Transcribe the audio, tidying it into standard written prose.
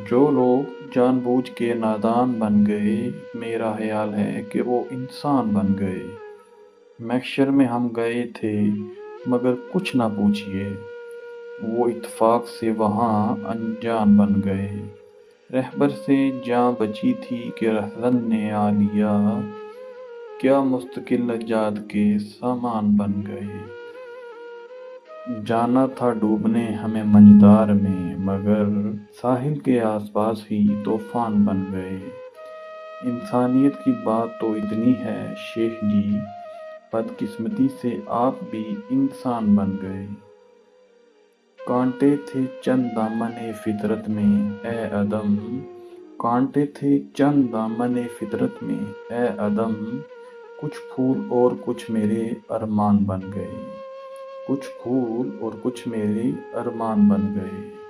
جو لوگ جان بوجھ کے نادان بن گئے، میرا خیال ہے کہ وہ انسان بن گئے۔ محشر میں ہم گئے تھے مگر کچھ نہ پوچھئے، وہ اتفاق سے وہاں انجان بن گئے۔ رہبر سے جاں بچی تھی کہ رہزن نے آ لیا، کیا مستقل نجات کے سامان بن گئے۔ جانا تھا ڈوبنے ہمیں منجدار میں، مگر ساحل کے آس پاس ہی طوفان بن گئے۔ انسانیت کی بات تو اتنی ہے شیخ جی، بدقسمتی سے آپ بھی انسان بن گئے۔ کانٹے تھے چند دامن فطرت میں اے آدم، کانٹے تھے چند دامن فطرت میں اے آدم، کچھ پھول اور کچھ میرے ارمان بن گئے، کچھ پھول اور کچھ میرے ارمان بن گئے۔